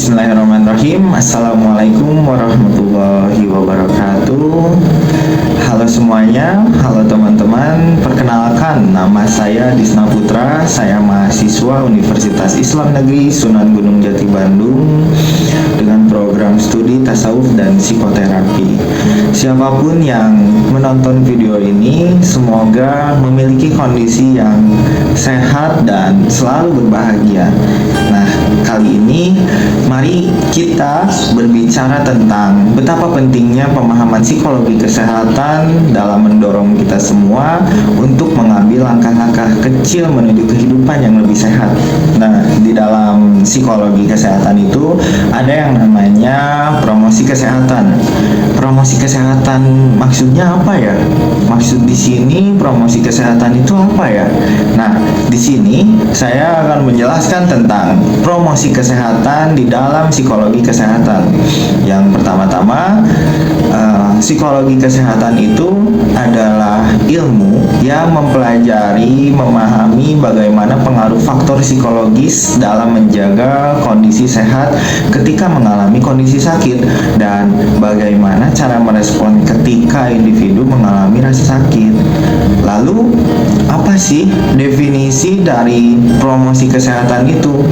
Bismillahirrahmanirrahim. Assalamualaikum warahmatullahi wabarakatuh. Halo semuanya, halo teman-teman. Perkenalkan, nama saya Disna Putra. Saya mahasiswa Universitas Islam Negeri Sunan Gunung Jati Bandung dengan program studi tasawuf dan psikoterapi. Siapapun yang menonton video ini, semoga memiliki kondisi yang sehat dan selalu berbahagia. Nah, kali ini mari kita berbicara tentang betapa pentingnya pemahaman psikologi kesehatan dalam mendorong kita semua untuk mengambil langkah-langkah kecil menuju kehidupan yang lebih sehat. Nah, di dalam psikologi kesehatan itu ada yang namanya promosi kesehatan. Promosi kesehatan maksudnya apa ya? Maksud di sini promosi kesehatan itu apa ya? Nah, di sini saya akan menjelaskan tentang promosi kesehatan di dalam psikologi kesehatan. Yang pertama-tama, psikologi kesehatan itu adalah ilmu yang mempelajari, memahami bagaimana pengaruh faktor psikologis dalam menjaga kondisi sehat ketika mengalami kondisi sakit dan bagaimana cara merespon ketika individu mengalami rasa sakit. Lalu, apa sih definisi dari promosi kesehatan itu?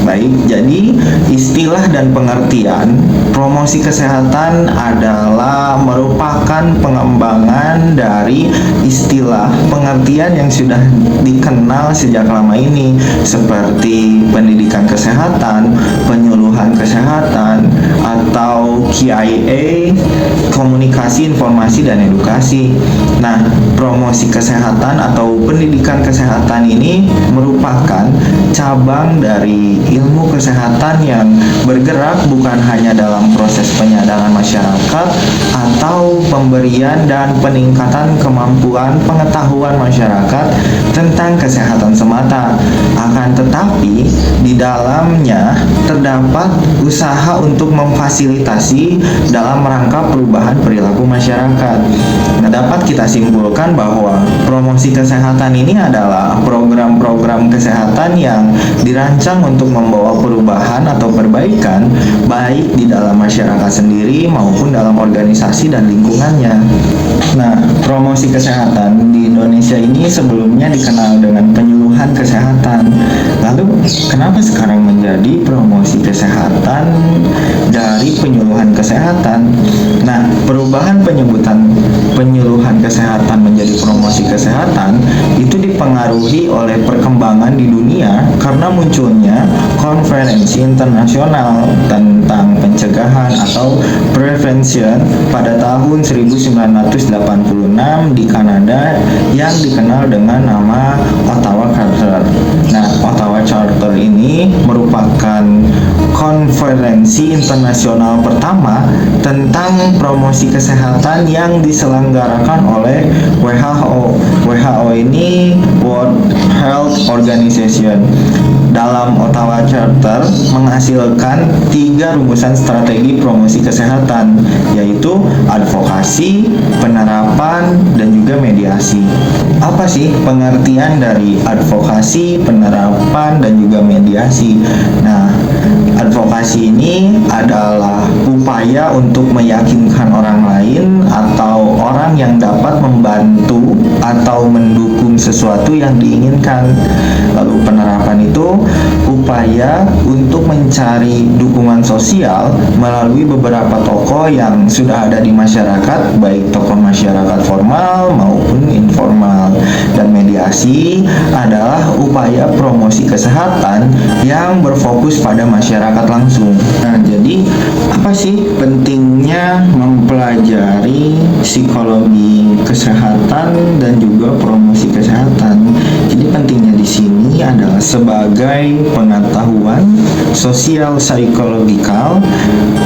Baik, jadi istilah dan pengertian promosi kesehatan adalah merupakan pengembangan dari istilah pengertian yang sudah dikenal sejak lama ini, seperti pendidikan kesehatan, penyuluhan kesehatan, atau KIA, komunikasi, informasi, dan edukasi. Nah, promosi kesehatan atau pendidikan kesehatan ini merupakan cabang dari ilmu kesehatan yang bergerak bukan hanya dalam proses penyadaran masyarakat atau pemberian dan peningkatan kemampuan pengetahuan masyarakat tentang kesehatan semata, akan tetapi di dalamnya terdapat usaha untuk memfasilitasi dalam rangka perubahan perilaku masyarakat. Nah, dapat kita simpulkan bahwa promosi kesehatan ini adalah program-program kesehatan yang dirancang untuk membawa perubahan atau perbaikan baik di dalam masyarakat sendiri maupun dalam organisasi dan lingkungannya. Nah, promosi kesehatan di Indonesia ini sebelumnya dikenal dengan penyuluhan kesehatan. Lalu, kenapa sekarang menjadi promosi kesehatan dari penyuluhan kesehatan? Nah, perubahan penyebutan penyuluhan kesehatan menjadi promosi kesehatan itu dipengaruhi oleh perkembangan di dunia karena munculnya konferensi internasional tentang pencegahan atau prevention pada tahun 1986 di Kanada yang dikenal dengan nama Ottawa Charter. Nah, Ottawa Charter ini merupakan konferensi internasional pertama tentang promosi kesehatan yang diselenggarakan oleh WHO. WHO ini World Health Organization. Dalam Ottawa Charter menghasilkan 3 rumusan strategi promosi kesehatan, yaitu advokasi, penerapan, dan juga mediasi. Apa sih pengertian dari advokasi, penerapan, dan juga mediasi? Nah, advokasi ini adalah upaya untuk meyakinkan orang lain atau orang yang dapat membantu atau mendukung sesuatu yang diinginkan. Lalu penerapan itu upaya untuk mencari dukungan sosial melalui beberapa tokoh yang sudah ada di masyarakat, baik tokoh masyarakat formal maupun informal. Dan mediasi adalah upaya promosi kesehatan yang berfokus pada masyarakat langsung. Nah, jadi apa sih pentingnya mempelajari psikologi kesehatan dan juga promosi kesehatan? Jadi pentingnya di sini adalah sebagai pengetahuan sosial psikologikal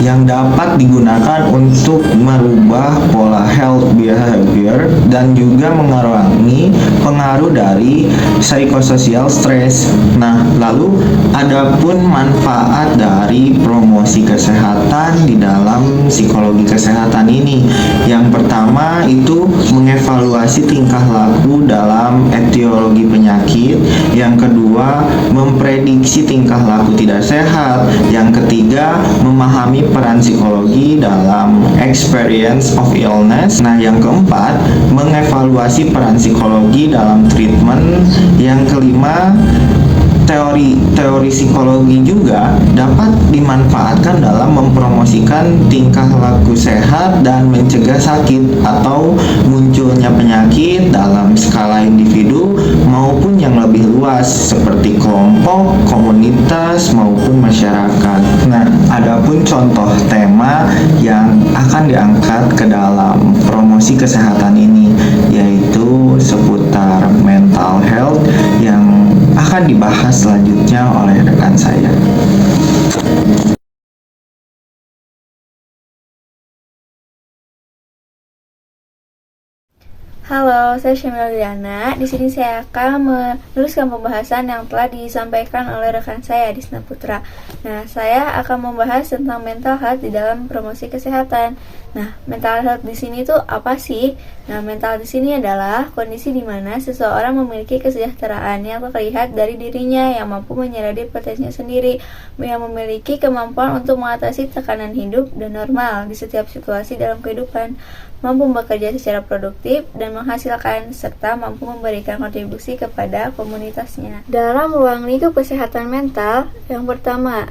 yang dapat digunakan untuk merubah pola health behavior dan juga mengurangi pengaruh dari psikososial stres. Nah, lalu adapun manfaat dari promosi kesehatan di dalam psikologi kesehatan ini. Yang pertama itu mengevaluasi tingkah laku dalam etiologi penyakit. Yang Yang kedua, memprediksi tingkah laku tidak sehat. Yang ketiga, memahami peran psikologi dalam experience of illness. Nah, yang keempat, mengevaluasi peran psikologi dalam treatment. Yang kelima, teori psikologi juga dapat dimanfaatkan dalam mempromosikan tingkah laku sehat dan mencegah sakit atau munculnya penyakit dalam skala individu maupun yang lebih luas seperti kelompok, komunitas maupun masyarakat. Nah, adapun contoh tema yang akan diangkat ke dalam promosi kesehatan ini yaitu seputar mental health yang akan dibahas selanjutnya oleh rekan saya. Halo, saya Syamil Diana. Di sini saya akan meneruskan pembahasan yang telah disampaikan oleh rekan saya Disna Putra. Nah, saya akan membahas tentang mental health di dalam promosi kesehatan. Nah, mental health di sini tuh apa sih? Nah, mental di sini adalah kondisi di mana seseorang memiliki kesejahteraan yang terlihat dari dirinya yang mampu menyadari potensinya sendiri, yang memiliki kemampuan untuk mengatasi tekanan hidup dan normal di setiap situasi dalam kehidupan, mampu bekerja secara produktif dan menghasilkan, serta mampu memberikan kontribusi kepada komunitasnya. Dalam ruang lingkup kesehatan mental, yang pertama,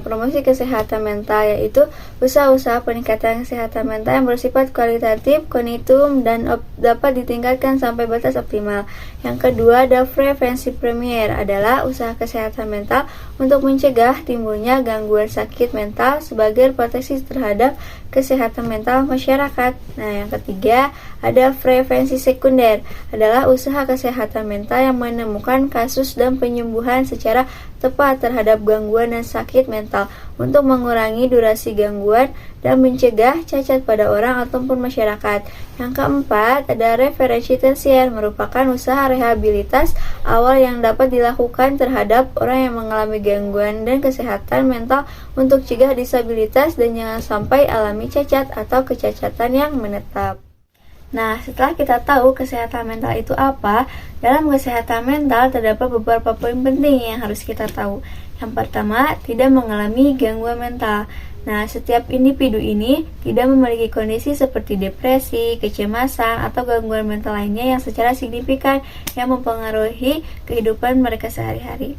promosi kesehatan mental yaitu usaha-usaha peningkatan kesehatan mental yang bersifat kualitatif, kognitif, dan dapat ditingkatkan sampai batas optimal. Yang kedua, ada prevensi premier adalah usaha kesehatan mental untuk mencegah timbulnya gangguan sakit mental sebagai proteksi terhadap kesehatan mental masyarakat. Nah, yang ketiga, ada prevensi sekunder adalah usaha kesehatan mental yang menemukan kasus dan penyembuhan secara tepat terhadap gangguan dan sakit mental untuk mengurangi durasi gangguan dan mencegah cacat pada orang ataupun masyarakat. Yang keempat, ada referensi tersier merupakan usaha rehabilitas awal yang dapat dilakukan terhadap orang yang mengalami gangguan dan kesehatan mental untuk cegah disabilitas dan jangan sampai alami cacat atau kecacatan yang menetap. Nah, setelah kita tahu kesehatan mental itu apa, dalam kesehatan mental terdapat beberapa poin penting yang harus kita tahu. Yang pertama, tidak mengalami gangguan mental. Nah, setiap individu ini tidak memiliki kondisi seperti depresi, kecemasan, atau gangguan mental lainnya yang secara signifikan yang mempengaruhi kehidupan mereka sehari-hari.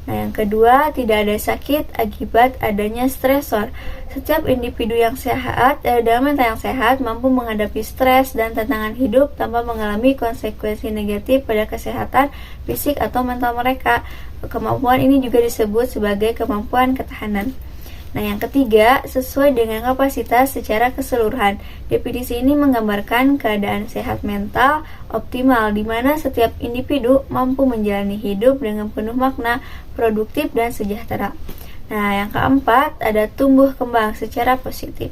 Nah, yang kedua, tidak ada sakit akibat adanya stresor. Setiap individu yang sehat, dalam mental yang sehat, mampu menghadapi stres dan tantangan hidup tanpa mengalami konsekuensi negatif pada kesehatan fisik atau mental mereka. Kemampuan ini juga disebut sebagai kemampuan ketahanan. Nah, yang ketiga, sesuai dengan kapasitas secara keseluruhan. Definisi ini menggambarkan keadaan sehat mental optimal, di mana setiap individu mampu menjalani hidup dengan penuh makna, produktif, dan sejahtera. Nah, yang keempat, ada tumbuh kembang secara positif.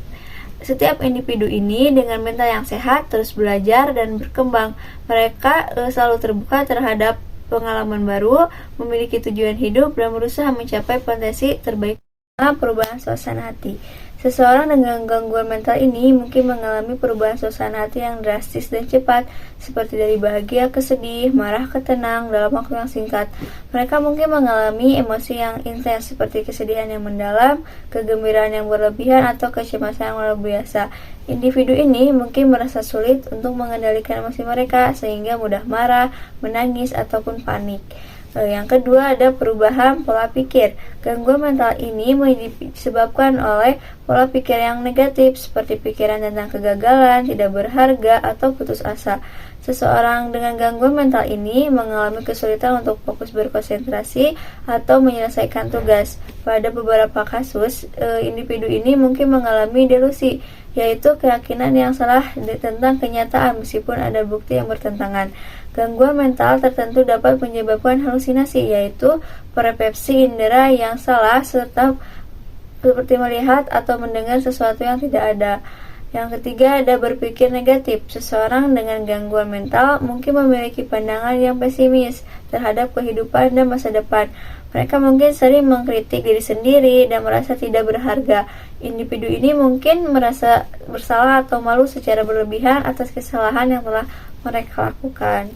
Setiap individu ini dengan mental yang sehat terus belajar dan berkembang. Mereka selalu terbuka terhadap pengalaman baru, memiliki tujuan hidup, dan berusaha mencapai potensi terbaik. Perubahan suasana hati. Seseorang dengan gangguan mental ini mungkin mengalami perubahan suasana hati yang drastis dan cepat, seperti dari bahagia ke sedih, marah ke tenang dalam waktu yang singkat. Mereka mungkin mengalami emosi yang intens seperti kesedihan yang mendalam, kegembiraan yang berlebihan, atau kecemasan yang luar biasa. Individu ini mungkin merasa sulit untuk mengendalikan emosi mereka sehingga mudah marah, menangis, ataupun panik. Yang kedua, ada perubahan pola pikir. Gangguan mental ini disebabkan oleh pola pikir yang negatif seperti pikiran tentang kegagalan, tidak berharga, atau putus asa. Seseorang dengan gangguan mental ini mengalami kesulitan untuk fokus berkonsentrasi atau menyelesaikan tugas. Pada beberapa kasus, individu ini mungkin mengalami delusi, yaitu keyakinan yang salah tentang kenyataan meskipun ada bukti yang bertentangan. Gangguan mental tertentu dapat menyebabkan halusinasi, yaitu persepsi indera yang salah serta seperti melihat atau mendengar sesuatu yang tidak ada. Yang ketiga, ada berpikir negatif. Seseorang dengan gangguan mental mungkin memiliki pandangan yang pesimis terhadap kehidupan dan masa depan. Mereka mungkin sering mengkritik diri sendiri dan merasa tidak berharga. Individu ini mungkin merasa bersalah atau malu secara berlebihan atas kesalahan yang telah mereka lakukan.